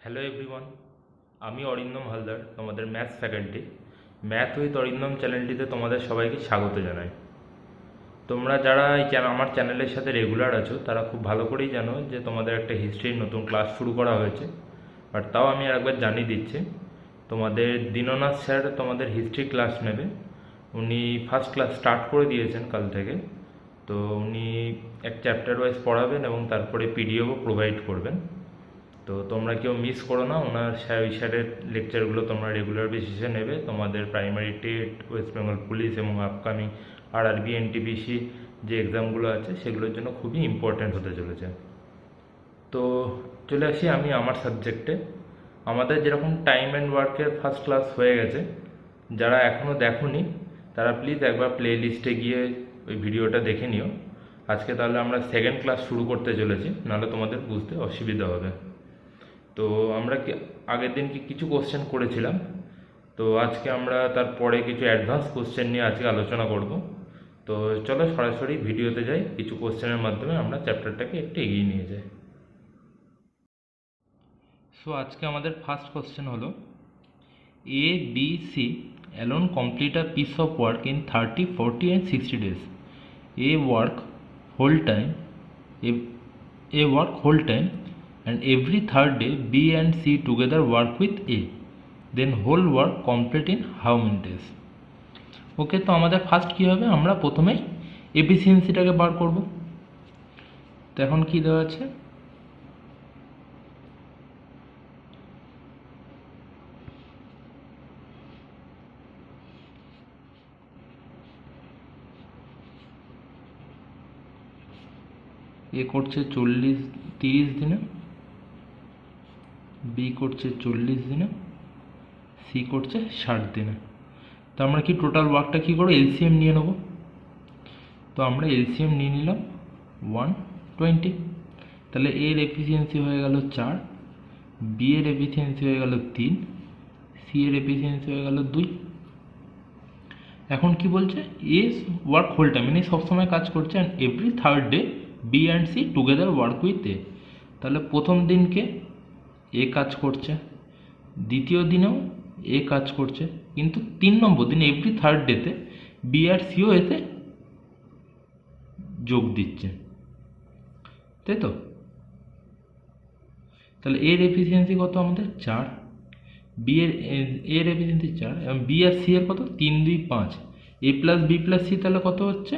Hello everyone, আমি অরিন্দম হালদার, তোমাদের maths faculty. Math with Arindam চ্যানেলটিতে তোমাদের সবাইকে স্বাগত জানাই। তোমরা যারা আমার চ্যানেলের সাথে রেগুলার আছো তারা খুব ভালো করেই জানো যে তোমাদের একটা হিস্ট্রির নতুন ক্লাস শুরু করা হয়েছে। বাট তাও আমি আরেকবার জানিয়ে দিচ্ছি, তোমাদের দীননাথ স্যার তোমাদের হিস্ট্রি ক্লাস নেবে। উনি ফার্স্ট ক্লাস স্টার্ট করে দিয়েছেন কাল থেকে। তো উনি এক চ্যাপ্টার ওয়াইজ পড়াবেন এবং তারপরে পিডিএফও প্রোভাইড করবেন। তো তোমরা কেউ মিস করো না, ওনার ওই স্যারের লেকচারগুলো তোমরা রেগুলার বেসিসে নেবে। তোমাদের primary TET, West Bengal police এবং আপকামিং আরআরবি এনটিপিসি যে এক্সামগুলো আছে সেগুলোর জন্য খুবই ইম্পর্ট্যান্ট হতে চলেছে। তো চলে আসি আমি আমার সাবজেক্টে। আমাদের যেরকম টাইম অ্যান্ড ওয়ার্কের ফার্স্ট ক্লাস হয়ে গেছে, যারা এখনও দেখোনি তারা প্লিজ একবার প্লে লিস্টে গিয়ে ওই ভিডিওটা দেখে নিও। আজকে তাহলে আমরা সেকেন্ড ক্লাস শুরু করতে চলেছি, নাহলে তোমাদের বুঝতে অসুবিধা হবে। তো আমরা আগের দিন কিছু কোশ্চেন করেছিলাম, তো আজকে আমরা তারপরে কিছু অ্যাডভান্স কোশ্চেন নিয়ে আজকে আলোচনা করব। তো চলো সরাসরি ভিডিওতে যাই, কিছু কোশ্চেনের মাধ্যমে আমরা চ্যাপ্টারটাকে একটু এগিয়ে নিয়ে যাই। সো আজকে আমাদের ফার্স্ট কোশ্চেন হলো, A B C alone complete a piece of work in 30, 40 and 60 days. A work whole time, A work whole time, and every third day B and C together work with A. Then whole work complete in how many days? Okay, তো আমাদের first কী হবে, আমরা প্রথমেই এফিসিয়েন্সিটাকে বার করব। তো এখন কী দেওয়া আছে, এ করছে 30 দিনে, বি করছে 40 দিনে, সি করছে 60 দিনে। তো আমরা কি টোটাল ওয়ার্কটা কী করবো, এলসিএম নিয়ে নেব। তো আমরা এলসিএম নিয়ে নিলাম 120। তাহলে এর এফিসিয়েন্সি হয়ে গেল 4, বি এর এফিসিয়েন্সি হয়ে গেল 3, সি এর এফিসিয়েন্সি হয়ে গেল 2। এখন কি বলছে, এ ওয়ার্ক হোল টাইম মানে সবসময় কাজ করছে, and every third day B and C together work with A. তাহলে প্রথম দিনকে এ কাজ করছে, দ্বিতীয় দিনেও এ কাজ করছে, কিন্তু 3 নম্বর দিন এভরি থার্ড ডেতে বি আর সিও এতে যোগ দিচ্ছে, তাই তো। তাহলে এর এফিসিয়েন্সি কত আমাদের 4, বি এর এফিসিয়েন্সি 4 এবং বি আর সি এর কত 3, 2, 5। এ প্লাস বি প্লাস সি তাহলে কত হচ্ছে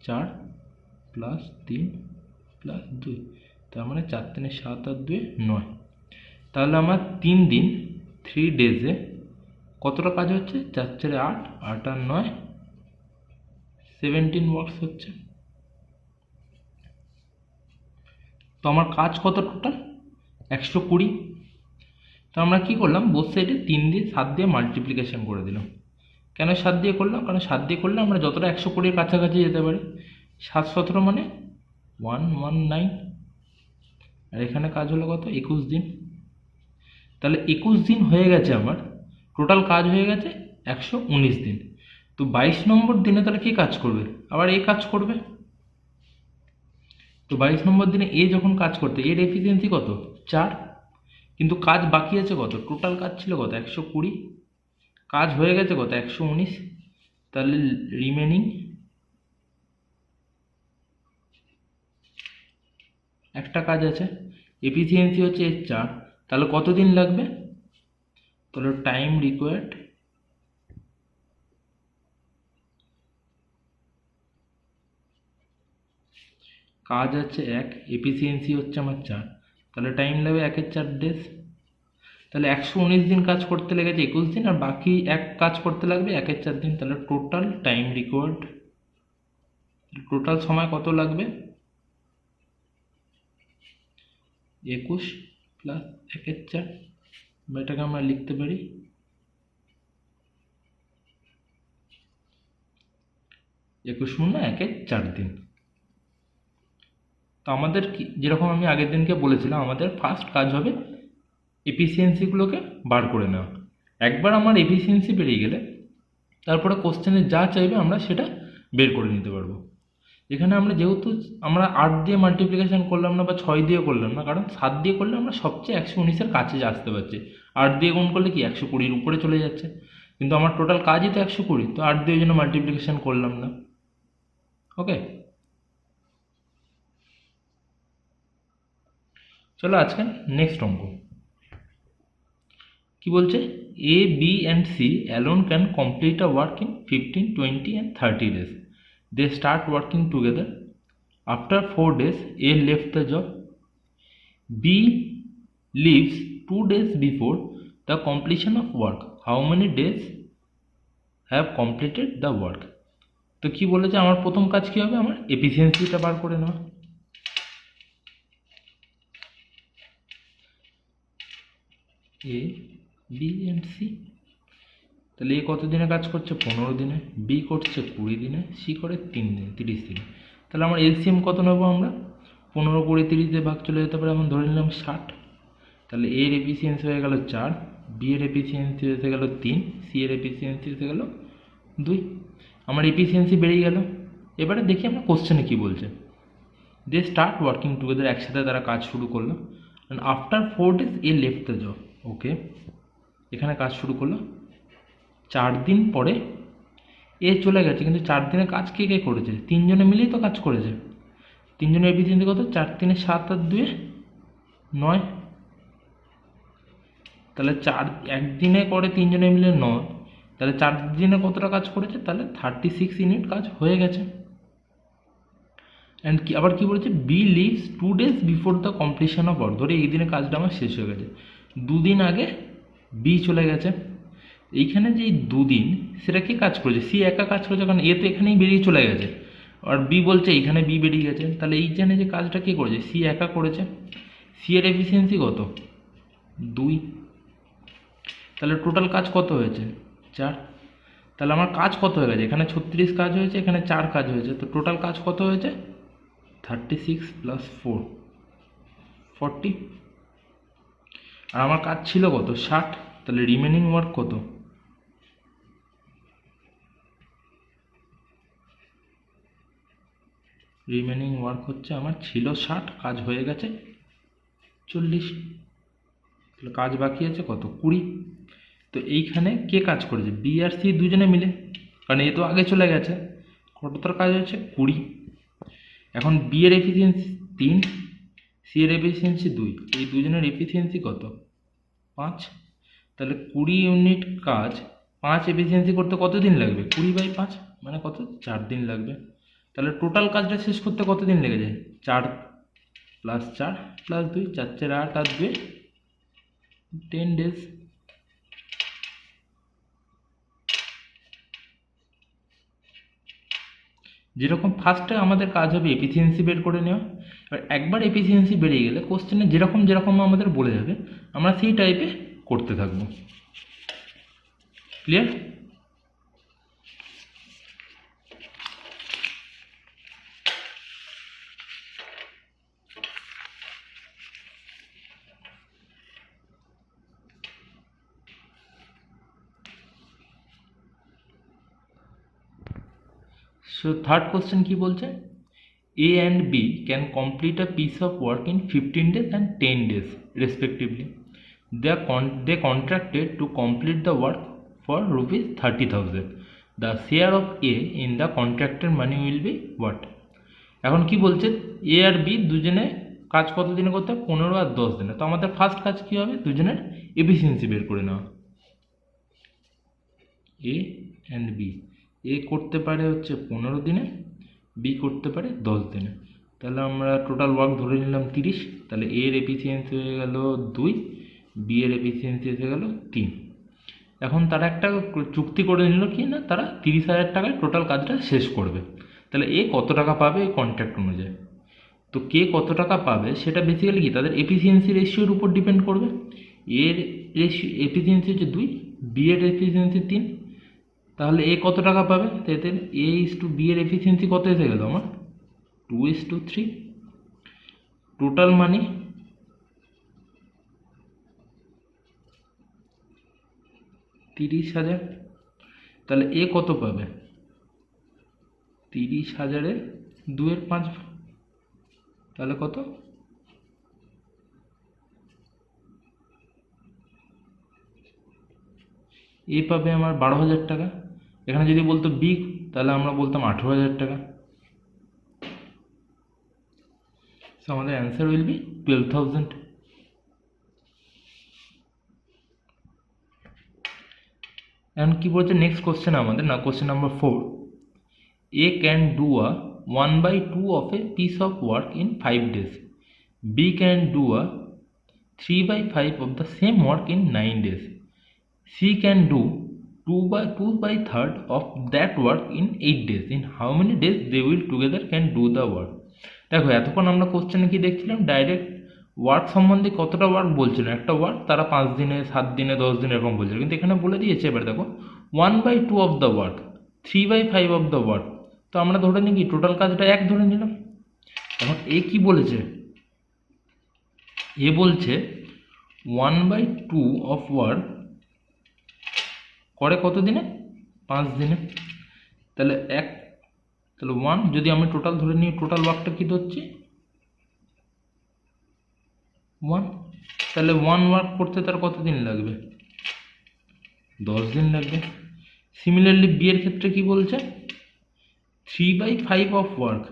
4 প্লাস 3 প্লাস 2, তার মানে 4, 3, 7 আর 2, 9। তাহলে আমার 3 দিন 3 ডেজে কতটা কাজ হচ্ছে, 4, 4, 8, 8 আর 9, 17 ওয়ার্কস হচ্ছে। তো আমার কাজ কত টোটাল 120। তো আমরা কী করলাম, বোথ সাইডে 3 দিয়ে 7 দিয়ে মাল্টিপ্লিকেশন করে দিলাম। কেন 7 দিয়ে করলাম, কারণ 7 দিয়ে করলে আমরা যতটা 120-এর কাছাকাছি যেতে পারি। 7, 17 মানে 119, আর এখানে কাজ হলো কত 21 দিন। তাহলে 21 দিন হয়ে গেছে আমার, টোটাল কাজ হয়ে গেছে 119 দিন। তো 22 নম্বর দিনে তাহলে কে কাজ করবে, আবার এ কাজ করবে। তো 22 নম্বর দিনে এ যখন কাজ করতে, এর এফিসিয়েন্সি কত 4, কিন্তু কাজ বাকি আছে কত, টোটাল কাজ ছিল কত 120, কাজ হয়ে গেছে কত 119। তাহলে রিমেনিং একটা কাজ আছে, এফিসিয়েন্সি হচ্ছে এর 4, তাহলে কত দিন লাগবে, তাহলে টাইম রিকোয়ার্ড কাজ আছে 1, এফিসিয়েন্সি হচ্ছে আমার 4, তাহলে টাইম লাগবে 1-এর 4 ডেজ। তাহলে 119 দিন কাজ করতে লেগেছে 21 দিন, আর বাকি এক কাজ করতে লাগবে 1-এর 4 দিন। তাহলে টোটাল টাইম রিকোয়ার্ড, টোটাল সময় কত লাগবে 21 প্লাস 1-এর 4, বা এটাকে আমরা লিখতে পারি 21 শূন্য 1-এর 4 দিন। তো আমাদের যেরকম আমি আগের দিনকে বলেছিলাম, আমাদের ফার্স্ট কাজ হবে এফিসিয়েন্সিগুলোকে বার করে নেওয়া। একবার আমার এফিসিয়েন্সি বেরিয়ে গেলে তারপরে কোশ্চেনে যা চাইবে আমরা সেটা বের করে নিতে পারবো। এখানে আমরা যেহেতু আমরা 8 দিয়ে মাল্টিপ্লিকেশন করলাম না বা 6 দিয়ে করলাম না, কারণ 7 দিয়ে করলে আমরা সবচেয়ে 119-এর কাছে আসতে পারছি। 8 দিয়ে গুণ করলে কি 120-র উপরে চলে যাচ্ছে, কিন্তু আমার টোটাল কাজই তো 120, তো 8 দিয়ে জন্য মাল্টিপ্লিকেশন করলাম না। ওকে, চলো আজকে নেক্সট অঙ্ক কি বলছে। A B and C alone can complete a work in 15, 20 and 30 days. They start working together. After 4 days, A left the job. B leaves 2 days before the completion of work. How many days have completed the work? তো কি বলেছে, আমার প্রথম কাজ কি হবে, আমার এফিসিয়েন্সিটা বার করে নেওয়া। এ বি অ্যান্ড সি, তাহলে এ কত দিনে কাজ করছে, 15 দিনে, বি করছে 20 দিনে, সি করে 3 দিনে, 30 দিনে। তাহলে আমার এলসিএম কত নেবো আমরা, 15, 20, 30 দিয়ে ভাগ চলে যেতে পারে, এখন ধরে নিলাম 60। তাহলে এর এফিসিয়েন্সি হয়ে গেল 4, বি এর এফিসিয়েন্সি এসে গেল 3, সি এর এফিসিয়েন্সি এসে গেল 2। আমার এফিসিয়েন্সি বেড়ে গেল। এবারে দেখি আমরা কোশ্চেনে কী বলছে। দে স্টার্ট ওয়ার্কিং টুগেদার, একসাথে তারা কাজ শুরু করলো। And after 4 days A left the job. Okay, এখানে কাজ শুরু করলো, 4 দিন পরে এ চলে গেছে, কিন্তু 4 দিনে কাজ কে কে করেছে, 3 জনে মিলেই তো কাজ করেছে। 3 জনের এফিসিয়েন্সি কত, 4 3 7 আর 2 9। তাহলে 4 একদিনে করে 3 জনে মিলে 9, তাহলে 4 দিনে কতটা কাজ করেছে, তাহলে 36 ইউনিট কাজ হয়ে গেছে। অ্যান্ড কি আবার কি বলেছে, B leaves 2 days before the completion of work. ধরে এই দিনে কাজটা আমার শেষ হয়ে গেছে, 2 দিন আগে বি চলে গেছে। এইখানে যে 2 দিন সেটা কি কাজ করেছে, সি একা কাজ করেছে, কারণ এ তো এখানেই বেরিয়ে চলে গেছে, আর বি বলছে এইখানে বি বেরিয়ে গেছে। তাহলে এইখানে যে কাজটা কে করেছে, সি একা করেছে। সি এর এফিসিয়েন্সি কত, 2। তাহলে টোটাল কাজ কত হয়েছে, 4। তাহলে আমার কাজ কত হয়ে গেছে, এখানে 36 কাজ হয়েছে, এখানে 4 কাজ হয়েছে, তো টোটাল কাজ কত হয়েছে, 36 + 4 40। আর আমার কাজ ছিল কত, 60। তাহলে রিমেনিং ওয়ার্ক কত, রিমেনিং ওয়ার্ক হচ্ছে আমার ছিল 60, কাজ হয়ে গেছে 40। তাহলে কাজ বাকি আছে কত, 20। তো এইখানে কে কাজ করেছে, বি আর সি দুজনে মিলে, কারণ এ তো আগে চলে গেছে। কতটার কাজ হয়েছে, 20। এখন বি এর এফিসিয়েন্সি 3, সি এর এফিসিয়েন্সি 2, এই দুজনের এফিসিয়েন্সি কত, 5। তাহলে 20 ইউনিট কাজ 5 এফিসিয়েন্সি করতে কত দিন লাগবে, 20/5 মানে কত, 4 দিন লাগবে। তাহলে টোটাল কাজটা শেষ করতে কত দিন লেগে যায়, 4 + 4 + 2, 4 4 8 আর 2 10 days। যেরকম ফার্স্টে আমাদের কাজ হবে এফিসিয়েন্সি বের করে নেওয়া, এবার একবার এফিসিয়েন্সি বেরিয়ে গেলে কোশ্চেনে যেরকম যেরকম আমাদের বলে যাবে আমরা সেই টাইপে করতে থাকবো। ক্লিয়ার? সো থার্ড কোশ্চেন কি বলছে, A and B can complete a piece of work in 15 days and 10 days respectively. They contracted to complete the work for rupees 30,000. The share of A in the contracted money will be what? এখন কি বলছে, এ আর B দুজনে কাজ কত দিনে করতে হবে, 15 আর 10 দিনে। তো আমাদের ফার্স্ট কাজ কি হবে, দুজনের এফিসিয়েন্সি বের করে নেওয়া। এ অ্যান্ড বি, এ করতে পারে হচ্ছে 15 দিনে, বি করতে পারে 10 দিনে। তাহলে আমরা টোটাল ওয়ার্ক ধরে নিলাম 30। তাহলে এ এর এফিসিয়েন্সি হয়ে গেল 2, বি এর এফিসিয়েন্সি এসে গেল 3। এখন তারা একটা চুক্তি করে নিল কি না, তারা 30,000 টাকায় টোটাল কাজটা শেষ করবে। তাহলে এ কত টাকা পাবে এই কন্ট্রাক্ট অনুযায়ী, তো কে কত টাকা পাবে সেটা বেসিক্যালি কি তাদের এফিসিয়েন্সি রেশিওর উপর ডিপেন্ড করবে। এর এফিসিয়েন্সি হচ্ছে 2, বি এর এফিসিয়েন্সি 3, তাহলে এ কত টাকা পাবে, এতে এ ইস টু বি এর এফিসিয়েন্সি কত এসে গেল আমার, 2:3। টোটাল মানি 30,000। তাহলে এ কত পাবে, 30,000-এর 2 এর 5, তাহলে কত? এ পাবে আমার 12,000 টাকা। এখানে যদি বলতো বি, তাহলে আমরা বলতাম 18,000 টাকা। সো আমাদের অ্যান্সার উইল বি 12,000। এখন কি বলছে নেক্সট কোশ্চেন আমাদের, না question number 4, A can do a 1/2 of a piece of work in 5 days. B can do a 3/5 of the same work in 9 days. C can do 2/3 of that work in 8 days. In how many days they will together can do the work? দেখো এতক্ষণ আমরা কোশ্চেনে কি দেখছিলাম, direct work সম্বন্ধে কতটা work বলছিল, একটা ওয়ার্ক তারা 5 দিনে 7 দিনে 10 দিনে এরকম বলছিল, কিন্তু এখানে বলে দিয়েছে এবার দেখো 1/2 of the work, 3/5 of the work. তো আমরা ধরে নিই কি টোটাল কাজটা 1 ধরে নিলাম। এখন এ কি বলেছে, এ বলছে 1/2 অফ ওয়ার্ক করে কত দিনে? 5 দিনে। তাহলে 1 যদি আমি টোটাল ধরে নিই, টোটাল ওয়ার্কটা কি ধরছি 1, তাহলে 1 ওয়ার্ক করতে তার কত দিন লাগবে? 10 দিন লাগবে। সিমিলারলি বি এর ক্ষেত্রে কি বলছে 3/5 অফ ওয়ার্ক,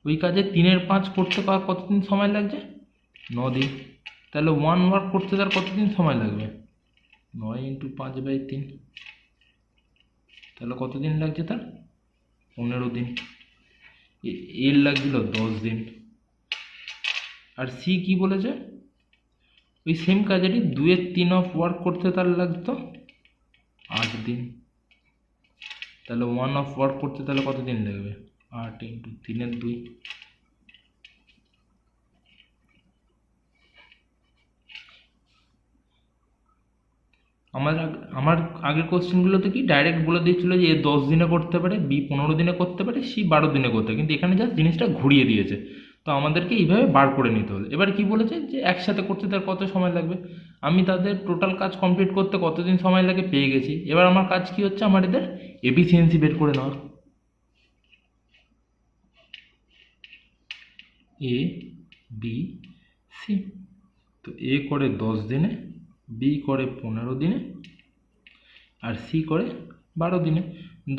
ওই কাজে 3 এর 5 করতে কতদিন সময় লাগছে? 9 দিন। তাহলে 1 ওয়ার্ক করতে তার কতদিন সময় লাগবে? 9 × 5/3, তাহলে কতদিন লাগছে তার? 15 দিন। এর লাগছিল 10 দিন। আর সি কি বলেছে, ওই সেম কাজেরই 2/3 অফ ওয়ার্ক করতে তার লাগতো 8 দিন। তাহলে 1 অফ ওয়ার্ক করতে তাহলে কত দিন লাগবে? 8 × 3/2। আমার আগের কোশ্চেনগুলোতে কি ডাইরেক্ট বলে দিয়েছিল যে এ 10 দিনে করতে পারে, বি 15 দিনে করতে পারে, সি 12 দিনে করতে পারে, কিন্তু এখানে জাস্ট জিনিসটা ঘুরিয়ে দিয়েছে। তো আমাদেরকে এইভাবে বার করে নিতে হলো। এবার কি বলেছে যে একসাথে করতে তার কত সময় লাগবে। আমি তাদের টোটাল কাজ কমপ্লিট করতে কতদিন সময় লাগে পেয়ে গেছি। এবার আমার কাজ কি হচ্ছে, আমার এদের এফিসিয়েন্সি বের করে নেওয়া। এ বি সি, তো এ করে 10 দিনে, বি করে 15 দিনে, আর সি করে 12 দিনে।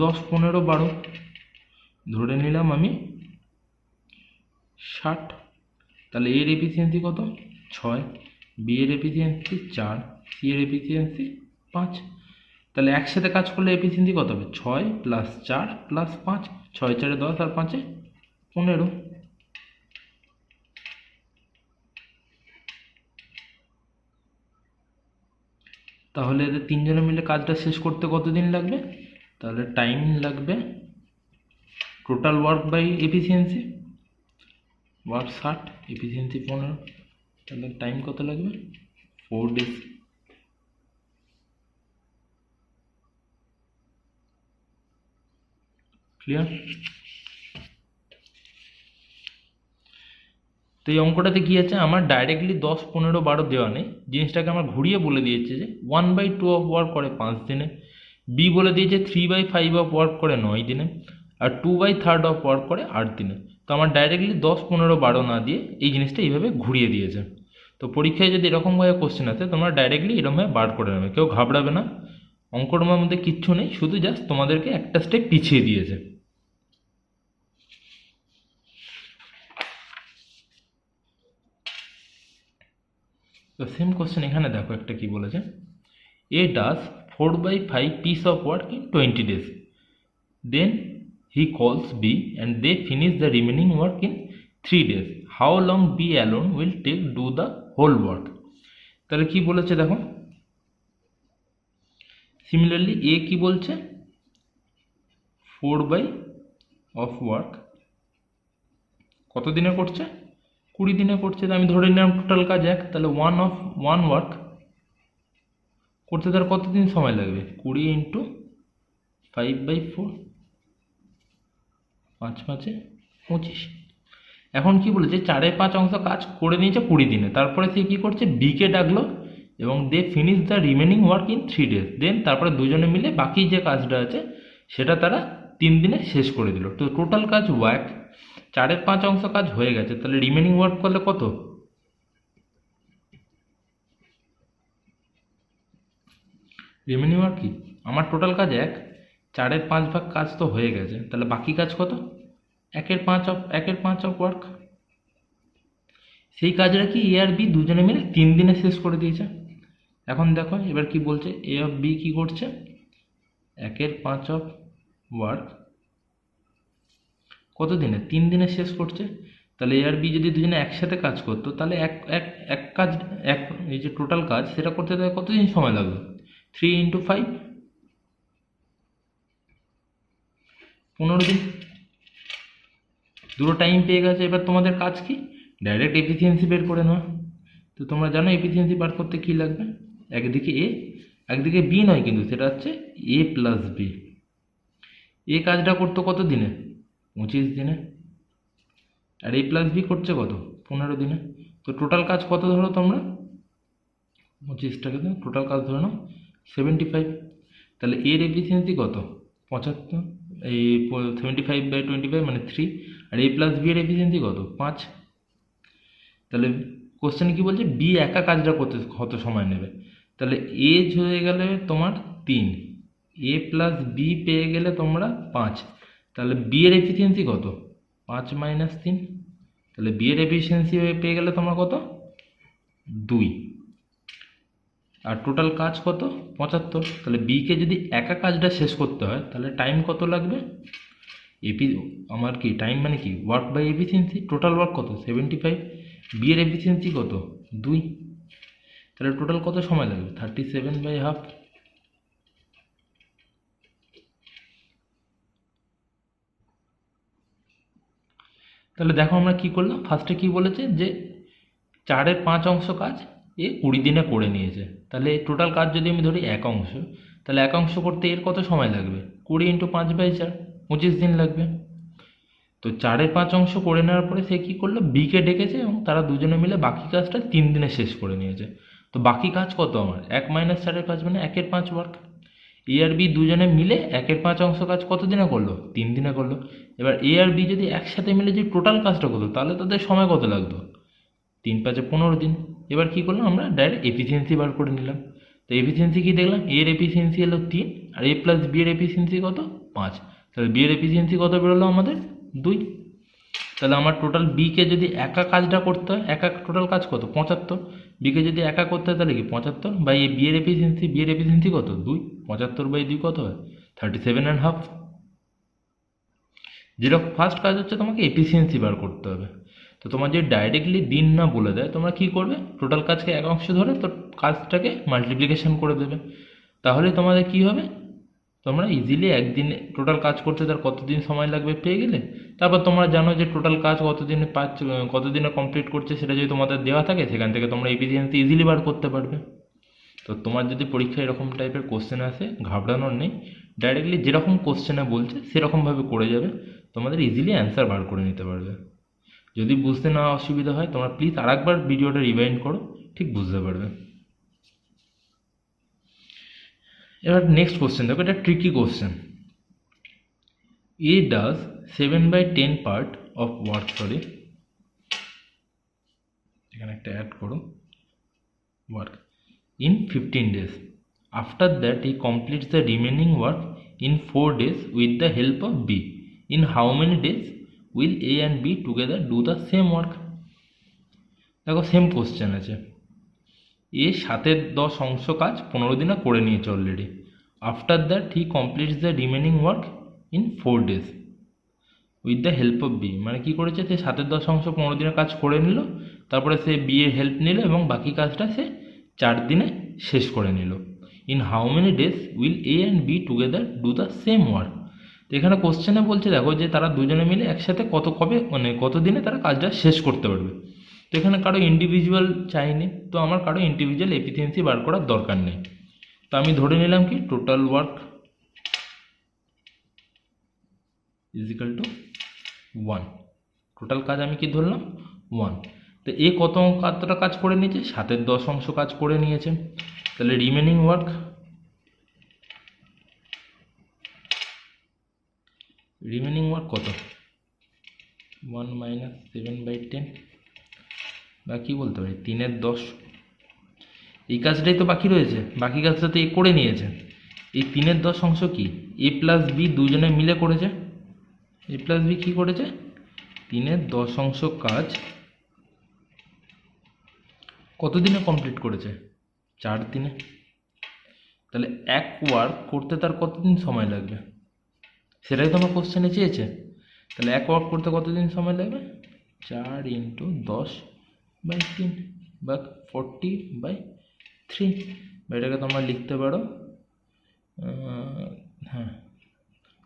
10, 15, 12 ধরে নিলাম আমি 60। তাহলে এর এফিসিয়েন্সি কত? 6। বি এর এফিসিয়েন্সি 4, সি এর এফিসিয়েন্সি 5। তাহলে একসাথে কাজ করলে এফিসিয়েন্সি কত হবে? 6 + 4 + 5, 6 × 4 = 10 আর 5 = 15। তাহলে এদের তিনজনে মিলে কাজটা শেষ করতে কতদিন লাগবে? তাহলে টাইম লাগবে total work by efficiency, work 60, efficiency 15, তাহলে টাইম কত লাগবে? 4 days। ক্লিয়ার? তো এই অঙ্কটাতে কি আছে, আমার ডাইরেক্টলি 10, 15, 12 দেওয়া নেই, জিনিসটাকে আমার ঘুরিয়ে বলে দিয়েছে যে 1/2 অফ ওয়ার্ক করে 5 দিনে, বি বলে দিয়েছে 3/5 অফ ওয়ার্ক করে 9 দিনে, আর 2/3 অফ ওয়ার্ক করে 8 দিনে। তো আমার ডাইরেক্টলি 10, 15, 12 না দিয়ে এই জিনিসটা এইভাবে ঘুরিয়ে দিয়েছে। তো পরীক্ষায় যদি এরকমভাবে কোশ্চেন আসে তোমরা ডাইরেক্টলি এরকমভাবে বার করে নেবে, কেউ ঘাবড়াবে না। অঙ্কটার মধ্যে কিচ্ছু নেই, শুধু জাস্ট তোমাদেরকে একটা স্টেপ পিছিয়ে দিয়েছে। তো সেম কোশ্চেন এখানে দেখো একটা কি বলেছে, A does 4/5 piece of work in 20 days, then he calls B and they finish the remaining work in 3 days. How long B alone will take do the whole work? তাহলে কি বলেছে দেখো, similarly এ কি বলছে 4/5 অফ ওয়ার্ক কত দিনে করছে? 20 দিনে করছে। তো আমি ধরে নিলাম টোটাল কাজ 1, তাহলে 1 ওয়ার্ক করতে তার কতদিন সময় লাগবে? 20 × 5/4, 5 × 5 = 25। এখন কি বলেছে 4/5 অংশ কাজ করে নিয়েছে 20 দিনে, তারপরে সে কি করছে, বিকে ডাকলো এবং they finish the remaining work in 3 days, then তারপরে দুজনে মিলে বাকি যে কাজটা আছে সেটা তারা 3 দিনে শেষ করে দিল। তো টোটাল কাজ ওয়ার্ক 4/5 কাজ হয়ে গেছে, তাহলে রিমেনিং ওয়ার্ক করলে কত? রিমেনিং ওয়ার্ক কি? আমার টোটাল কাজ 4/5 কাজ তো হয়ে গেছে, তাহলে বাকি কাজ কত? 1/5 ওয়ার্ক। সেই কাজটা কি এ আর বি দুজনে মিলে 3 দিনে শেষ করে দিয়েছে। এখন দেখো এবার কি বলছে, এ অফ বি কি করছে, 1/5 ওয়ার্ক কত দিনে? 3 দিনে শেষ করছে। তাহলে এ আর বি যদি দুজনে একসাথে কাজ করতো, তাহলে এক কাজ এই যে টোটাল কাজ সেটা করতে তাহলে কতদিন সময় লাগবে? 3 × 5 15 দিন। দুটো টাইম পেয়ে গেছে। এবার তোমাদের কাজ কি? ডাইরেক্ট এফিসিয়েন্সি বের করে নেওয়া। তো তোমরা জানো এফিসিয়েন্সি বার করতে কি লাগবে, একদিকে এ একদিকে বি নয়, কিন্তু সেটা হচ্ছে এ প্লাস বি। এ কাজটা করতো কত দিনে? 25 দিনে। আর এ প্লাস বি করছে কত? 15 দিনে। তো টোটাল কাজ কত ধরো তোমরা? 25টাকে টোটাল কাজ ধরে নাও 75। তাহলে এর এফিসিয়েন্সি কত? 75। এই 75/25 মানে 3। আর এ প্লাস বি এর এফিসিয়েন্সি কত? 5। তাহলে কোশ্চেনে কি বলছে, বি একা কাজটা করতে কত সময় নেবে? তাহলে এজ হয়ে গেলে তোমার 3, এ প্লাস বি পেয়ে গেলে তোমরা 5। তাহলে বি এর এফিসিয়েন্সি কত? 5 - 3। তাহলে বি এর এফিসিয়েন্সি পেয়ে গেলে তোমরা কত? 2। আর টোটাল কাজ কত? 75। তাহলে বিকে যদি একা কাজটা শেষ করতে হয় তাহলে টাইম কত লাগবে? আমার কি টাইম মানে কি work by efficiency. Total work কত? 75। বি এর এফিসিয়েন্সি কত? 2। তাহলে টোটাল কত সময় লাগবে? 37/2। তাহলে দেখো আমরা কি করলাম, ফার্স্টে কি বলেছে যে 4/5 কাজ এ 20 দিনে করে নিয়েছে। তাহলে টোটাল কাজ যদি আমি ধরি 1 অংশ, তাহলে 1 অংশ করতে এর কত সময় লাগবে? 20 × 5/4 25 দিন লাগবে। তো 4/5 করে নেওয়ার পরে সে কী করলো, বিকে ডেকেছে এবং তারা দুজনে মিলে বাকি কাজটা 3 দিনে শেষ করে নিয়েছে। তো বাকি কাজ কত আমার? 1 - 4/5 মানে 1/5 ওয়ার্ক। এ আর বি দুজনে মিলে 1/5 কাজ কত দিনে করলো? 3 দিনে করলো। এবার এ আর বি যদি একসাথে মিলে যে টোটাল কাজটা করতো তাহলে তাদের সময় কত লাগতো? 3×5 = 15 দিন। এবার কী করলাম, আমরা ডাইরেক্ট এফিসিয়েন্সি বার করে নিলাম। তো এফিসিয়েন্সি কী দেখলাম, এর এফিসিয়েন্সি হলো 3 আর এ প্লাস বি এর এফিসিয়েন্সি কত? 5। তাহলে বি এর এফিসিয়েন্সি কত বেরোলো আমাদের? 2। তাহলে আমার টোটাল বিকে যদি একা কাজটা করতে হয়, একা টোটাল কাজ কত? 75। বিকে যদি একা করতে হয় তাহলে কি 75 বাই বি এর এফিসিয়েন্সি কত? 2। 75/2 কত হয়? 37.5। যেরকম ফার্স্ট কাজ হচ্ছে তোমাকে এফিসিয়েন্সি বার করতে হবে। তো তোমার যদি ডাইরেক্টলি দিন না বলে দেয়, তোমরা কি করবে, টোটাল কাজকে এক অংশ ধরে তো কাজটাকে মাল্টিপ্লিকেশন করে দেবে। তাহলে তোমাদের কি হবে, তোমরা ইজিলি একদিনে টোটাল কাজ করতে তার কতদিন সময় লাগবে পেয়ে গেলে। তারপর তোমরা জানো যে টোটাল কাজ কতদিনে কমপ্লিট করছে সেটা যদি তোমাদের দেওয়া থাকে, সেখান থেকে তোমরা এফিসিয়েন্সি ইজিলি বার করতে পারবে। তো তোমার যদি পরীক্ষায় এরকম টাইপের কোশ্চেন আসে, ঘাবড়ানোর নেই, ডাইরেক্টলি যেরকম কোশ্চেনে বলছে সেরকমভাবে করে যাবে, তোমাদের ইজিলি অ্যান্সার বার করে নিতে পারবে। যদি বুঝতে না অসুবিধা হয় তোমরা প্লিজ আরেকবার ভিডিওটা রিভাইন্ড করো, ঠিক বুঝতে পারবে। এবার নেক্সট কোশ্চেন দেখো, এটা tricky question. A does 7/10 part of work, এখানে একটা অ্যাড করো, work in 15 days. After that he completes the remaining work in 4 days with the help of B. In how many days will A and B together do the same work? দেখো same question আছে। A 7/10 কাজ 15 দিনে করে নিয়েছে already. After that he completes the remaining work in 4 days with the help of B. মানে কী করেছে, সে 7/10 15 দিনের কাজ করে নিল, তারপরে সে বি এর হেল্প নিল এবং বাকি কাজটা সে 4 দিনে শেষ করে নিল। In how many days will A and B together do the same work. তো এখানে কোশ্চেনে বলছে দেখো যে তারা দুজনে মিলে একসাথে কত দিনে তারা কাজটা শেষ করতে পারবে। তো এখানে কারো ইন্ডিভিজুয়াল চাইনি, তো আমার কারো ইন্ডিভিজুয়াল এফিসিয়েন্সি বার করার দরকার নেই। তো আমি ধরে নিলাম কি total work equal to 1। Total কাজ আমি কি ধরলাম? 1। তো এ কতটা কাজ করে নিয়েছে? 7/10 কাজ করে নিয়েছে। তাহলে রিমেনিং ওয়ার্ক রিমেনিং ওয়ার্ক কত? 1 মাইনাস 7/10, বা কি বলতে পারি 3/10। এই কাজটাই তো বাকি রয়েছে, বাকি কাজটা তো এ করে নিয়েছে। এই 3/10 অংশ কি এ প্লাস বি দুজনে মিলে করেছে। এ প্লাস বি কী করেছে? 3/10 অংশ কাজ কত দিনে কমপ্লিট করেছে? 4 দিনে। তাহলে এক ওয়ার্ক করতে তার কতদিন সময় লাগবে সেটাই তো আমার কোশ্চেনে চেয়েছে। তাহলে এক ওয়ার্ক করতে কতদিন সময় লাগবে? 4 × 10/3 বা 40/3, বা এটাকে তোমরা লিখতে পারো হ্যাঁ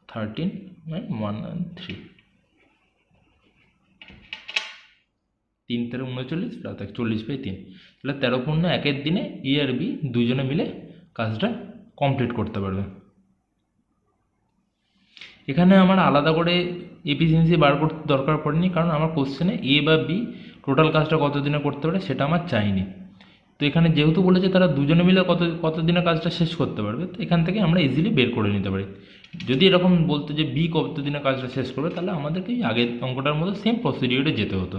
13/1 3। 3 × 39 রাত 40/3। তাহলে 13 × 1 দিনে এ আর বি দুজনে মিলে কাজটা কমপ্লিট করতে পারবে। এখানে আমার আলাদা করে এফিসিয়েন্সি বার করতে দরকার পড়েনি, কারণ আমার কোশ্চেনে এ বা বি টোটাল কাজটা কত দিনে করতে পারে সেটা আমার চাইনি। তো এখানে যেহেতু বলেছে তারা দুজনে মিলে কত দিনে কাজটা শেষ করতে পারবে, তো এখান থেকে আমরা ইজিলি বের করে নিতে পারি। যদি এরকম বলতো যে বি কত দিনে কাজটা শেষ করবে, তাহলে আমাদেরকে আগের অঙ্কটার মতো সেম প্রসিডিওরে যেতে হতো।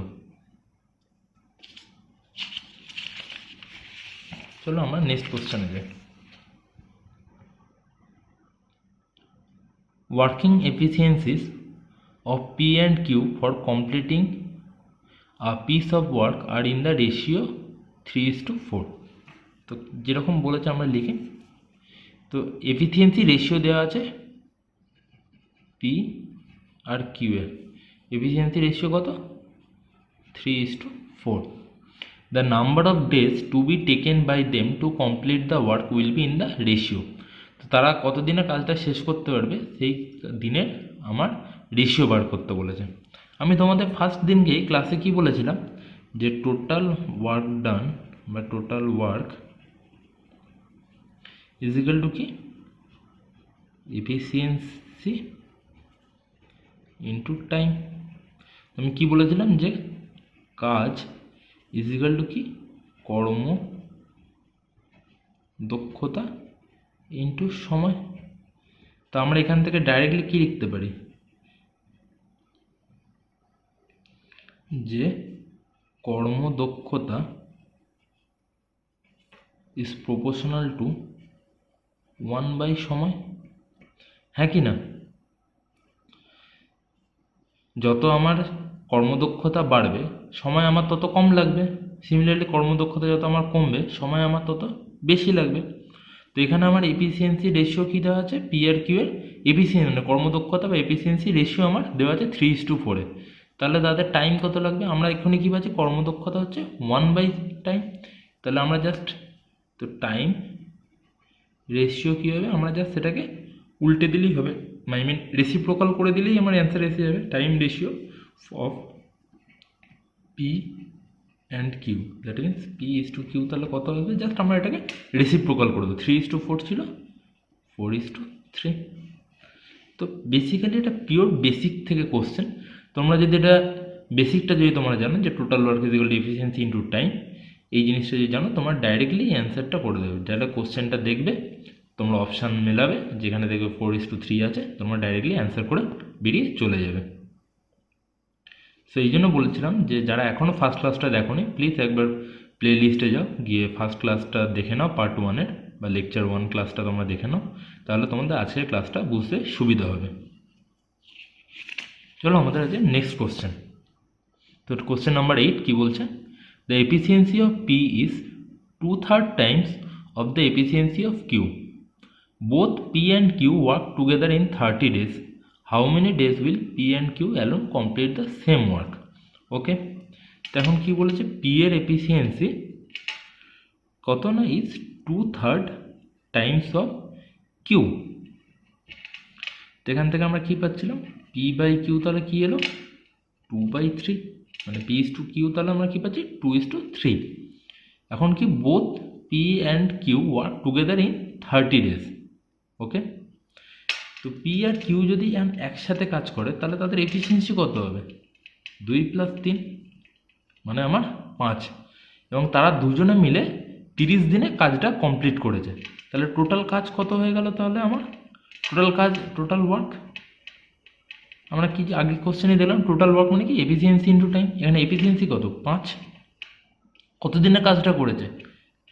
চলো আমরা নেক্সট কোশ্চেনে যাই। Working efficiencies of P and Q for completing a piece of work are in the ratio 3:4। তো যেরকম বলেছে আমরা লিখি। তো এফিসিয়েন্সি রেশিও দেওয়া আছে পি আর কিউ এর। এফিসিয়েন্সি রেশিও কত? 3:4। The number of days to be taken by them to complete the work will be in the ratio। তো তারা কত দিনে কাজটা শেষ করতে পারবে সেই দিনের আমার রেশিও বার করতে বলেছে। আমি তোমাদের ফার্স্ট দিনকেই ক্লাসে কি বলেছিলাম, যে টোটাল ওয়ার্ক ডান বা total work is equal to কি এফিসিয়েন্সি ইন্টু টাইম। আমি কি বলেছিলাম, যে কাজ ইজ ইকুয়াল টু কি কর্ম দক্ষতা ইন্টু সময়। তো আমরা এখান থেকে ডাইরেক্টলি কি লিখতে পারি, যে কর্মদক্ষতা ইজ প্রপোর্শনাল টু 1/সময়। হ্যাঁ কি না? যত আমার কর্মদক্ষতা বাড়বে সময় আমার তত কম লাগবে, সিমিলারলি কর্মদক্ষতা যত আমার কমবে সময় আমার তত বেশি লাগবে। তো এখানে আমার এফিসিয়েন্সি রেশিও কী দেওয়া আছে, পি আর কিউ এর এফিসিয়েন্সি মানে কর্মদক্ষতা বা এফিসিয়েন্সি রেশিও আমার দেওয়া আছে 3:4। তাহলে তাদের টাইম কত লাগবে, আমরা এখানে কী পাচ্ছি, কর্মদক্ষতা হচ্ছে 1/টাইম। তাহলে আমরা জাস্ট তো টাইম রেশিও কী হবে, আমরা জাস্ট সেটাকে উল্টে দিলেই হবে, আই মিন রেসিপ্রোকাল করে দিলেই আমার অ্যান্সার এসে যাবে। Time ratio of P and Q, that means P/Q। তাহলে কত হবে, জাস্ট আমরা এটাকে রেসিপ্রোকাল করে দেবো। 3:4 ছিল 4:3। তো বেসিক্যালি এটা পিওর বেসিক থেকে কোশ্চেন। তোমরা যদি এটা বেসিকটা যদি তোমরা জানো, যে total work is equal to efficiency into time, এই জিনিসটা যদি জানো, তোমরা ডাইরেক্টলি অ্যান্সারটা করে দেবে। যারা কোশ্চেনটা দেখবে তোমরা অপশান মেলাবে, যেখানে দেখবে 4:3 আছে, তোমরা ডাইরেক্টলি অ্যান্সার করে বেরিয়ে চলে যাবে। সো এই জন্য বলেছিলাম যে যারা এখনও ফার্স্ট ক্লাসটা দেখোনি, প্লিজ একবার প্লে লিস্টে যাও, গিয়ে ফার্স্ট ক্লাসটা দেখে নাও, পার্ট 1-এর বা লেকচার 1 ক্লাসটা তোমরা দেখে নাও, তাহলে তোমাদের আজকের ক্লাসটা বুঝতে সুবিধা হবে। চলো আমাদের আছে নেক্সট কোশ্চেন। তো কোশ্চেন নাম্বার 8 কি বলছে, the efficiency of P is 2/3 times of the efficiency of Q. Both P and Q work together in 30 days. How many days will P and Q alone complete the same work? ওকে, তো এখন কী বলেছে, P এর efficiency কত না, is 2/3 times of Q. তো এখান থেকে আমরা কী পাচ্ছিলাম, P/Q তাহলে কী এলো 2/3, মানে P/Q তাহলে আমরা কী পাচ্ছি 2:3। এখন কি both P and Q work together in 30 days। Okay, তো পি আর কিউ যদি একসাথে কাজ করে তাহলে তাদের এফিসিয়েন্সি কত হবে, 2 + 3 মানে আমার 5, এবং তারা দুজনে মিলে 30 দিনে কাজটা কমপ্লিট করেছে। তাহলে টোটাল কাজ কত হয়ে গেল, তাহলে আমার টোটাল ওয়ার্ক আমরা কি আগে কোশ্চেনে দিলাম টোটাল ওয়ার্ক মানে কি এফিসিয়েন্সি ইন্টু টাইম। এখানে এফিসিয়েন্সি কত 5, কত দিনে কাজটা করেছে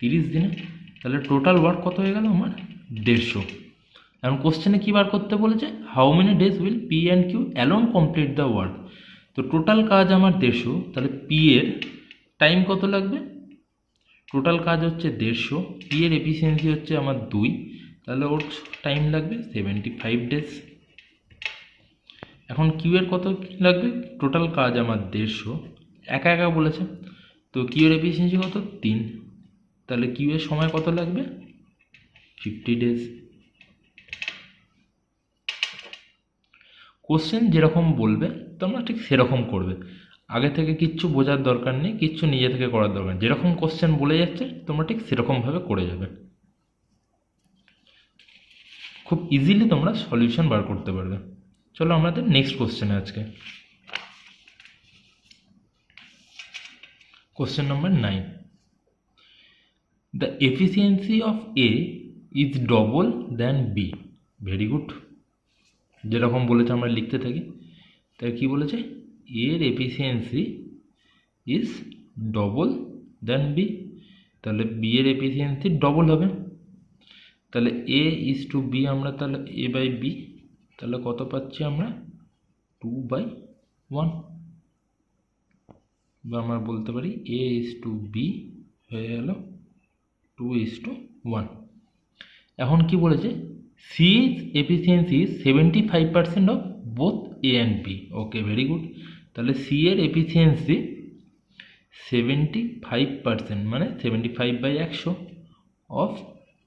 30 দিনে, তাহলে টোটাল ওয়ার্ক কত হয়ে গেল আমার 150। এখন কোশ্চেনে কী বার করতে বলেছে, how many days will P and Q alone complete the work. তো টোটাল কাজ আমার 150, তাহলে পি এর টাইম কত লাগবে, টোটাল কাজ হচ্ছে 150, পি এর এফিসিয়েন্সি হচ্ছে আমার 2, তাহলে ওর টাইম লাগবে 75 ডেজ। এখন কিউ এর কত লাগবে, টোটাল কাজ আমার 150, একা একা বলেছে, তো কিউ এর এফিসিয়েন্সি কত 3, তাহলে কিউ এর সময় কত লাগবে 50 ডেজ। কোশ্চেন যেরকম বলবে তোমরা ঠিক সেরকম করবে, আগে থেকে কিচ্ছু বোঝার দরকার নেই, কিচ্ছু নিজে থেকে করার দরকার নেই, যেরকম কোশ্চেন বলে যাচ্ছে তোমরা ঠিক সেরকমভাবে করে যাবে, খুব ইজিলি তোমরা সলিউশন বার করতে পারবে। চলো আমাদের নেক্সট কোশ্চেনে আজকে question number 9, the efficiency of A is double than B. Very good, যেরকম বলেছে আমরা লিখতে থাকি, তাই কি বলেছে, এর efficiency is double than B, তাহলে বি এর এফিসিয়েন্সি ডবল হবে, তাহলে এ ইজ টু বি, আমরা তাহলে এ বাই বি, তাহলে কত পাচ্ছি আমরা 2/1, বা আমরা বলতে পারি এ ইজ টু বি হয়ে গেল 2:1। এখন কি বলেছে, C efficiency 75% of both A and B. Okay, very good, তাহলে সি এর এফিসিয়েন্সি 75% মানে 75/100 of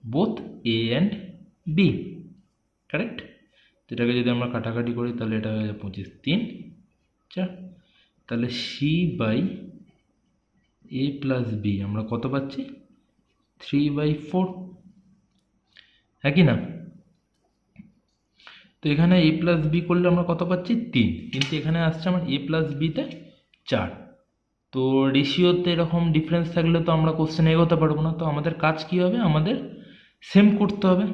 both A and B, correct. এটাকে যদি আমরা কাটাকাটি করি তাহলে এটা হয়ে যাবে 25, 3, 4, তাহলে C by A plus B আমরা কত পাচ্ছি 3/4, হ্যাঁ কি না। তো এখানে এ প্লাস বি করলে আমরা কত পাচ্ছি 3, কিন্তু এখানে আসছে আমার এ প্লাস বিতে 4, তো রেশিওতে এরকম ডিফারেন্স থাকলে তো আমরা কোশ্চেনে এগোতে পারবো না, তো আমাদের কাজ কি হবে, আমাদের সেম করতে হবে,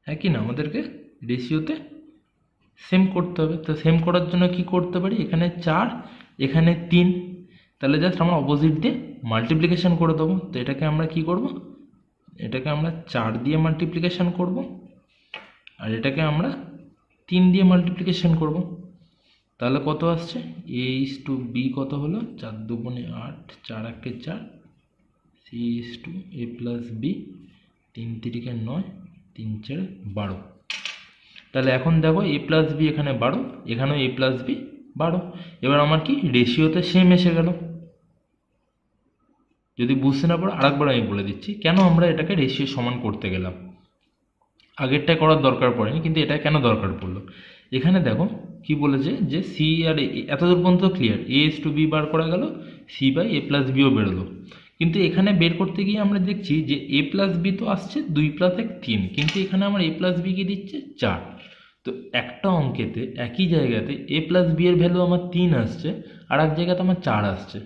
হ্যাঁ কি না, আমাদেরকে রেশিওতে সেম করতে হবে। তো সেম করার জন্য কি করতে পারি, এখানে 4 এখানে 3, তাহলে জাস্ট আমরা অপোজিট দিয়ে মাল্টিপ্লিকেশন করে দেবো। তো এটাকে আমরা কি করব, এটাকে আমরা 4 দিয়ে মাল্টিপ্লিকেশন করব, আর এটাকে আমরা 3 দিয়ে মাল্টিপ্লিকেশন করব, তাহলে কত আসছে এ ইস টু বি কত হলো 4 2 8, 4 1 4, C is to A plus B 3 3 9, 3 4 12। তাহলে এখন দেখো এ প্লাস বি এখানে 12, এখানেও এ প্লাস বি 12, এবার আমার কি রেশিওতে সেম এসে গেল। যদি বুঝতে না পারো আরেকবার আমি বলে দিচ্ছি কেন আমরা এটাকে রেশিও সমান করতে গেলাম, আগেরটাই করার দরকার পড়েনি কিন্তু এটা কেন দরকার পড়লো। এখানে দেখো কি বলেছে যে সি আর এতদূর পর্যন্ত clear, A is to B বার করা গেল, সি বাই এ প্লাস বিও বেরোলো, কিন্তু এখানে বের করতে গিয়ে আমরা দেখছি যে এ প্লাস বি তো আসছে 2 + 1 3, কিন্তু এখানে আমার এ প্লাস বি কি দিচ্ছে 4, তো একটা অঙ্কেতে একই জায়গাতে এ প্লাস বি এর ভ্যালু আমার 3 আসছে, আর এক জায়গাতে আমার 4 আসছে,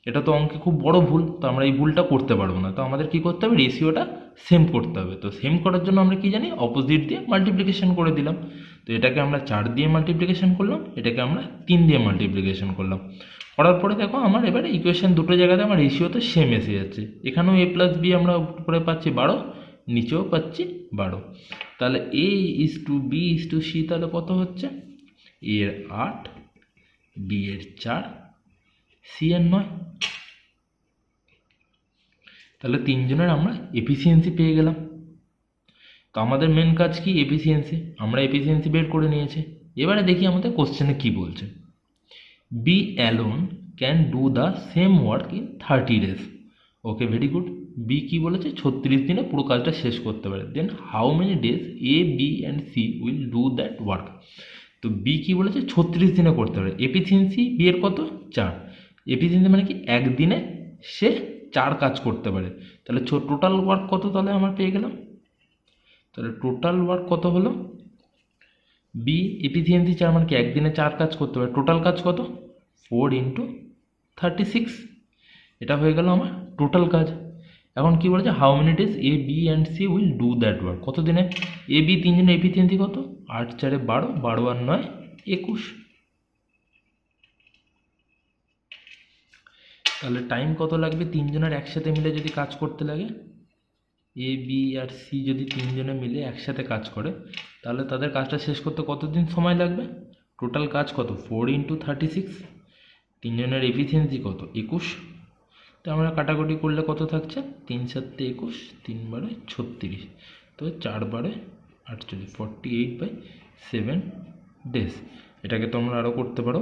এটা তো অঙ্কে খুব বড় ভুল, তো আমরা এই ভুলটা করতে পারবো না, তো আমাদের কি করতে হবে, রেশিওটা সেম করতে হবে। তো সেম করার জন্য আমরা কি জানি, অপোজিট দিয়ে মাল্টিপ্লিকেশন করে দিলাম, তো এটাকে আমরা 4 দিয়ে মাল্টিপ্লিকেশন করলাম, এটাকে আমরা 3 দিয়ে মাল্টিপ্লিকেশন করলাম, করার পরে দেখো আমার এবারে ইকুয়েশন দুটো জায়গাতে আমার রেশিওতে সেম এসে যাচ্ছে, এখানেও এ প্লাস বি আমরা উপরে পাচ্ছি 12, নিচেও পাচ্ছি 12, তাহলে A is to B is to C তাহলে কত হচ্ছে, এর 8, বি এর 4, সি এর 9, তাহলে তিনজনের আমরা এফিসিয়েন্সি পেয়ে গেলাম। তো আমাদের মেন কাজ কি, এফিসিয়েন্সি, আমরা এফিসিয়েন্সি বের করে নিয়েছি। এবারে দেখি আমাদের কোশ্চেনে কি বলছে, B alone can do the same work in 30 days। Okay, very good, B কি বলেছে 36 দিনে পুরো কাজটা শেষ করতে পারে, then how many days A B and C will do that work. তো বি কি বলেছে 36 দিনে করতে পারে, এফিসিয়েন্সি বি এর কত 4, এফিসিয়েন্সি মানে কি একদিনে সে 4 কাজ করতে পারে, তাহলে টোটাল ওয়ার্ক কত, তাহলে আমরা পেয়ে গেলাম, তাহলে টোটাল ওয়ার্ক কত হলো, বি এফিসিয়েন্সি 4 মানে কি একদিনে 4 কাজ করতে পারে, টোটাল কাজ কত 4 × 36, এটা হয়ে গেল আমার টোটাল কাজ। এখন কি বলেছে, how many days A B and C will do that work. কত দিনে? এ বি তিনজনের এফিসিয়েন্সি কত? 8 4 12, 12 আর 9 21। তাহলে টাইম কত লাগবে তিনজনের একসাথে মিলে যদি কাজ করতে লাগে? এ বি আর সি যদি তিনজনে মিলে একসাথে কাজ করে তাহলে তাদের কাজটা শেষ করতে কতদিন সময় লাগবে? টোটাল কাজ কত? 4 × 36। তিনজনের এফিসিয়েন্সি কত? 21। তো আমরা কাটাকুটি করলে কত থাকছে? 3 7 21, 3 12 36, তো 4 12 48, 48/7 ডেজ। এটাকে তোমরা আরও করতে পারো,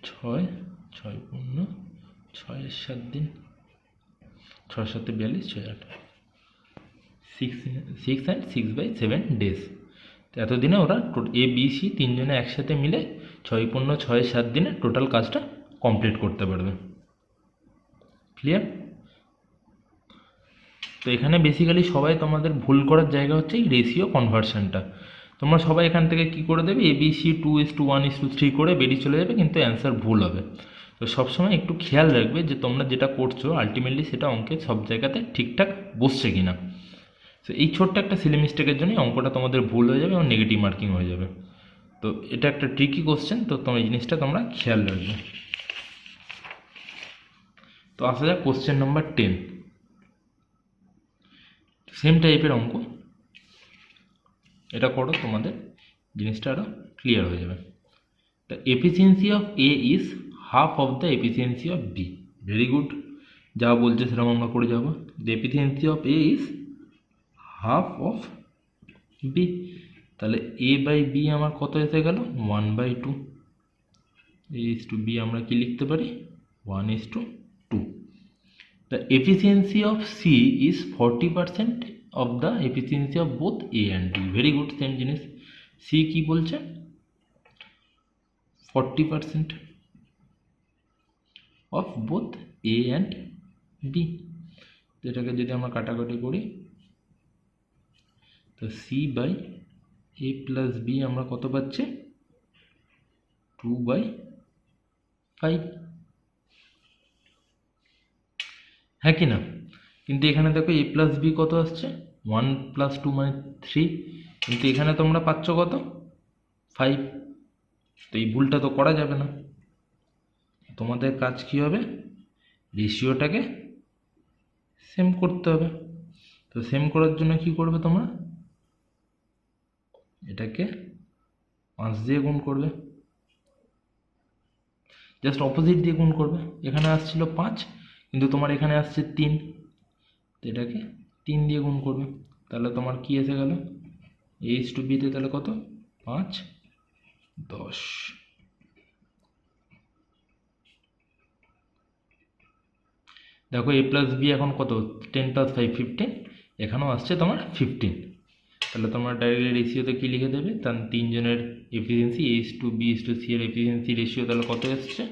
6 6 15 6 7 দিন, 6 7 42, 6 8 6 and 6/7 ডেজ। তো এতদিনে ওরা এ বি সি তিনজনে একসাথে মিলে 6 15 6 7 দিনে টোটাল কাজটা কমপ্লিট করতে পারবে। ক্লিয়ার? তো এখানে বেসিক্যালি সবাই তোমাদের ভুল করার জায়গা হচ্ছে এই রেশিও কনভার্সনটা। তোমরা সবাই এখান থেকে কি করে দেবে, এ বি সি 2:1:3 করে বেরিয়ে চলে যাবে, কিন্তু অ্যান্সার ভুল হবে। তো সবসময় একটু খেয়াল রাখবে যে তোমরা যেটা করছো আলটিমেটলি সেটা অঙ্কে সব জায়গাতে ঠিকঠাক বসছে কিনা। তো এই ছোট্ট একটা সিলি মিস্টেকের জন্যই অঙ্কটা তোমাদের ভুল হয়ে যাবে এবং নেগেটিভ মার্কিং হয়ে যাবে। তো এটা একটা ট্রিকি কোশ্চেন, তো তোমরা এই জিনিসটা তোমরা খেয়াল রাখবে। তো আসা যাক কোশ্চেন নাম্বার 10। সেম টাইপের অঙ্ক, এটা করো, তোমাদের জিনিসটা আরও ক্লিয়ার হয়ে যাবে। The efficiency of A is half of the efficiency of B. Very good, যা বলছে সেরকম আমরা করে যাবো। The efficiency of A is half of B. তাহলে এ বাই বি আমার কত এসে গেল? 1/2। এ ইজ টু বি আমরা কি লিখতে পারি? 1:2। The efficiency of C is 40% of the efficiency of both A and B. Very good, same জিনিস। C কি বলছে? 40% of both A and B। যেটাকে যদি আমরা কাটাকাটি করি তো C by A plus B আমরা কত পাচ্ছি? 2/5। হ্যাঁ কি না? কিন্তু এখানে দেখো এ প্লাস বি কত আসছে? 1 + 2 মানে 3, কিন্তু এখানে তোমরা পাচ্ছ কত? 5। তো এই ভুলটা তো করা যাবে না। তোমাদের কাজ কি হবে? রেশিওটাকে সেম করতে হবে। তো সেম করার জন্য কি করবে তোমরা? এটাকে 5 দিয়ে গুণ করবে, জাস্ট অপোজিট দিয়ে গুণ করবে। এখানে আসছিল 5, কিন্তু তোমার এখানে আসছে 3, তো এটাকে 3 দিয়ে গুণ করবে। তাহলে তোমার কি এসে গেল? এইচ টু বিতে তাহলে কত? 5 10। দেখো এ প্লাস বি এখন কত? 10 + 5 15, এখানেও আসছে তোমার 15। তাহলে তোমার ডাইরেক্টলি রেশিওতে কি লিখে দেবে? তার তিনজনের efficiency H to B H to C এর এফিসিয়েন্সি রেশিও তাহলে কত এসছে?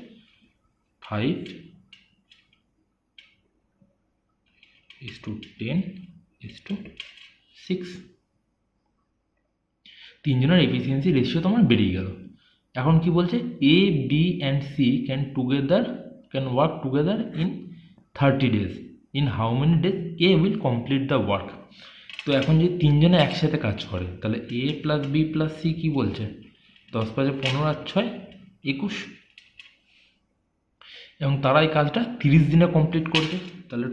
5:10:6। তিনজনের এফিসিয়েন্সি রেশিও তোমার বেরিয়ে গেল। এখন কি বলছে? A B and C can work together in 30 days। In how many days A will complete the work. তো এখন যদি তিনজনে একসাথে কাজ করে তাহলে A plus B plus C কী বলছে? 10 × 5 = 15 আর 6 21, এবং তারা এই কাজটা 30 দিনে কমপ্লিট করবে। তাহলে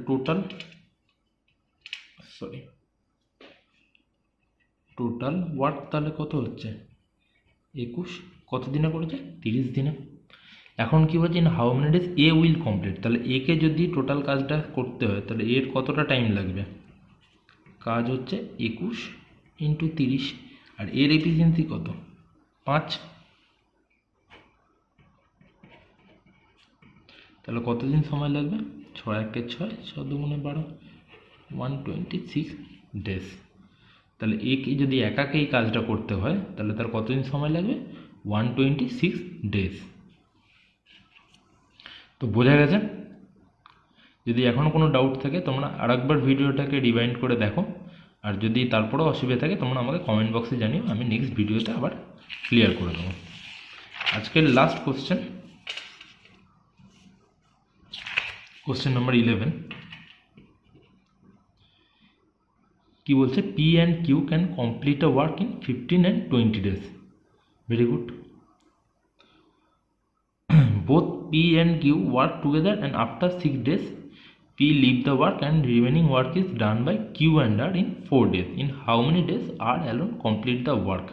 টোটাল ওয়ার্ক তাহলে কত হচ্ছে? 21। কত দিনে করেছে? 30 দিনে। এখন কি বলছে? In how many days A will complete. তাহলে একে যদি টোটাল কাজটা করতে হয় তাহলে এর কতটা টাইম লাগবে? কাজ হচ্ছে 21 × 30, আর এর এফিসিয়েন্সি কত? 5। তাহলে কতদিন সময় লাগবে? 6 × 1 = 6, 6 × 2 = 12, 126 ডেজ। তাহলে একে যদি একাকে এই কাজটা করতে হয় তাহলে তার কতদিন সময় লাগবে? 126 ডেজ। তো বোঝা গেছে? যদি এখনও কোনো ডাউট থাকে তোমরা আরেকবার ভিডিওটাকে রিভাইন্ড করে দেখো, আর যদি তারপরেও অসুবিধা থাকে তোমরা আমাকে কমেন্ট বক্সে জানিও, আমি নেক্সট ভিডিওতে আবার ক্লিয়ার করে দেবো। আজকের লাস্ট কোশ্চেন, কোশ্চেন নাম্বার 11 কি বলছে, P and Q can complete a work in 15 and 20 days। Very good. both P and Q work together and after 6 days P leave the work and remaining work is done by Q and R in 4 days। in how many days R alone complete the work?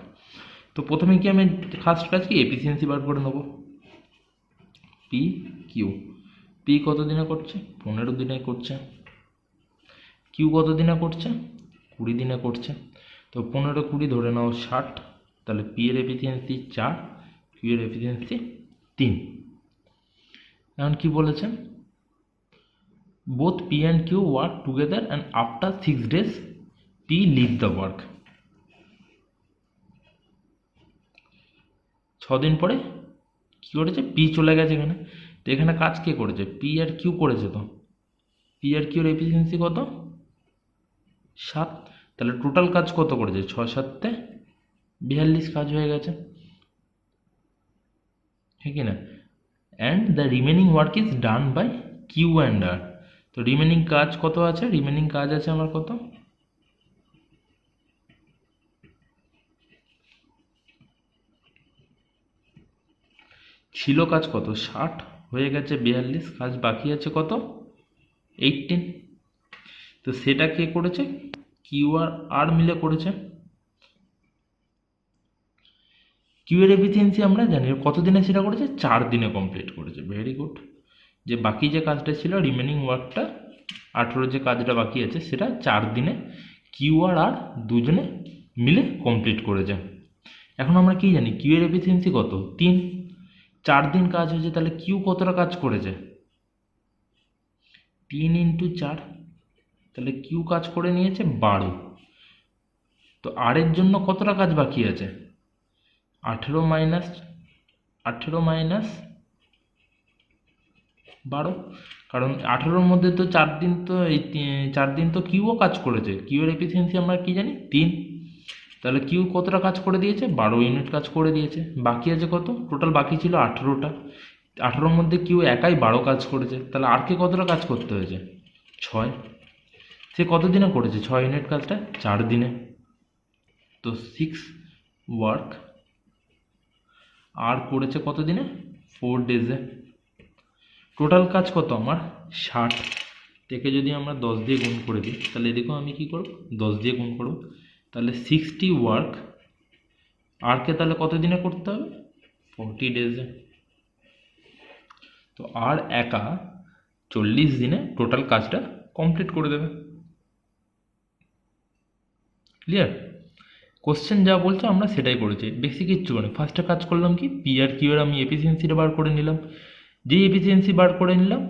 তো প্রথমে কি আমি first কাজ কি efficiency বার করে নেব। P Q, P কত দিনে করছে 15 দিনে করছে, কিউ কত দিনে করছে 20 দিনে করছে। তো 15 20 ধরে নাও 60, তাহলে পি এর এফিসিয়েন্সি 4, কিউ এর এফিসিয়েন্সি 3। এখন কি বলেছে, both P and Q work together and after 6 days P leave the work। 6 দিন পরে কি করেছে, পি চলে গেছে এখানে। তো এখানে কাজ কে করেছে, পি আর কিউ করেছে। তো পি আর কিউর এফিসিয়েন্সি কত 7, তাহলে টোটাল কাজ কত করেছে 6 7 42 কাজ হয়ে গেছে, ঠিক না। And the remaining work is done by Q and R. তো রিমেনিং কাজ কত আছে, রিমেনিং কাজ আছে আমার কত, ছিল কাজ কত 60, হয়ে গেছে 42, কাজ বাকি আছে কত 18। তো সেটা কে করেছে, কিউ আর আর মিলে করেছে। কিউ এর এফিসিয়েন্সি আমরা জানি কত দিনে সেটা করেছে 4 দিনে কমপ্লিট করেছে। Very good. যে বাকি যে কাজটা ছিল রিমেনিং ওয়ার্কটা 18 যে কাজটা বাকি আছে সেটা 4 দিনে কিউ আর আর দুজনে মিলে কমপ্লিট করেছে। এখন আমরা কি জানি কিউ এর এফিসিয়েন্সি কত 3, 4 দিন কাজ হয়েছে, তাহলে কিউ কতটা কাজ করেছে 3 × 4, তাহলে কিউ কাজ করে নিয়েছে 12। তো আর এর জন্য কতটা কাজ বাকি আছে 18 মাইনাস 12, কারণ 18-র মধ্যে তো 4 দিন, তো এই 4 দিন তো কিউও কাজ করেছে। কিউ এর এফিসিয়েন্সি আমরা কি জানি 3, তাহলে কিউ কতটা কাজ করে দিয়েছে 12 ইউনিট কাজ করে দিয়েছে। বাকি আছে কত, টোটাল বাকি ছিল 18টা, 18-র মধ্যে কিউ একাই 12 কাজ করেছে, তাহলে আর কে কতটা কাজ করতে হয়েছে 6। সে কত দিনে করেছে 6 ইউনিট কাজটা 4 দিনে। তো 6 ওয়ার্ক আর করেছে কত দিনে 4 ডেজে। টোটাল কাজ কত আমার 60 থেকে যদি আমরা 10 দিয়ে গুণ করে দিই, তাহলে এদিকেও আমি কি করব 10 দিয়ে গুণ করব, তাহলে 60 ওয়ার্ক আরকে তাহলে কত দিনে করতে হবে 40 ডেজে। তো আর একা 40 দিনে টোটাল কাজটা কমপ্লিট করে দেবে। ক্লিয়ার। কোশ্চেন যা বলছে আমরা সেটাই করেছি, বেশি কিচ্ছু মানে ফার্স্টে কাজ করলাম কি পি আর কিউ এর আমি এফিসিয়েন্সিটা বার করে নিলাম। যেই এফিসিয়েন্সি বার করে নিলাম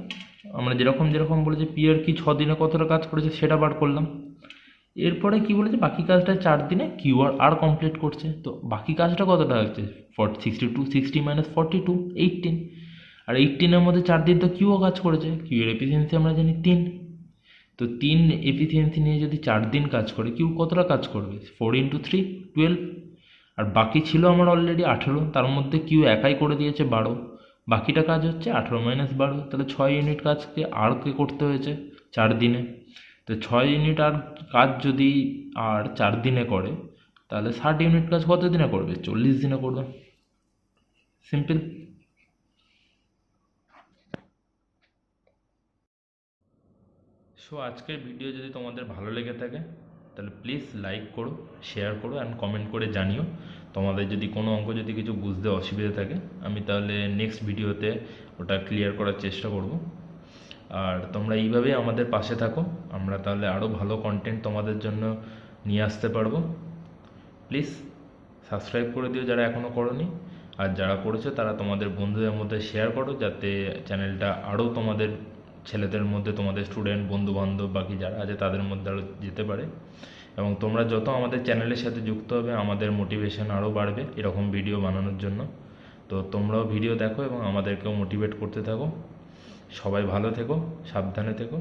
আমরা যেরকম বলেছে পি আর কি 6 দিনে কতটা কাজ করেছে সেটা বার করলাম। এরপরে কি বলেছে বাকি কাজটা 4 দিনে কিউ আর কমপ্লিট করছে। তো বাকি কাজটা কতটা হচ্ছে 62, 60 মাইনাস 42 18, আর 18-এর মধ্যে 4 দিন তো কিউও কাজ করেছে। কিউ এর এফিসিয়েন্সি আমরা জানি 3, তো 3 এফিসিয়েন্সি নিয়ে যদি 4 দিন কাজ করে কিউ কতটা কাজ করবে 4 × 3 12, আর বাকি ছিল আমার অলরেডি 18, তার মধ্যে কিউ একাই করে দিয়েছে 12, বাকিটা কাজ হচ্ছে 18 মাইনাস 12, তাহলে 6 ইউনিট কাজকে আরকে করতে হয়েছে 4 দিনে। তো 6 ইউনিট আর কাজ যদি আর 4 দিনে করে তাহলে 60 ইউনিট কাজ কত দিনে করবে 40 দিনে করবে। সিম্পল। সো আজকের ভিডিও যদি তোমাদের ভালো লেগে থাকে তাহলে প্লিজ লাইক করো, শেয়ার করো অ্যান্ড কমেন্ট করে জানিও। তোমাদের যদি কোনো অঙ্ক যদি কিছু বুঝতে অসুবিধা থাকে আমি তাহলে নেক্সট ভিডিওতে ওটা ক্লিয়ার করার চেষ্টা করব। আর তোমরা এইভাবেই আমাদের পাশে থাকো, আমরা তাহলে আরও ভালো কন্টেন্ট তোমাদের জন্য নিয়ে আসতে পারবো। প্লিজ সাবস্ক্রাইব করে দিও যারা এখনও করোনি, আর যারা করেছো তারা তোমাদের বন্ধুদের মধ্যে শেয়ার করো যাতে চ্যানেলটা আরও তোমাদের ছেলেদের মধ্যে, তোমাদের স্টুডেন্ট বন্ধুবান্ধব বাকি যারা আছে তাদের মধ্যে আরও যেতে পারে। এবং তোমরা যত আমাদের চ্যানেলের সাথে যুক্ত হবে আমাদের মোটিভেশন আরও বাড়বে এরকম ভিডিও বানানোর জন্য। তো তোমরাও ভিডিও দেখো এবং আমাদেরকেও মোটিভেট করতে থাকো। সবাই ভালো থেকো, সাবধানে থেকো।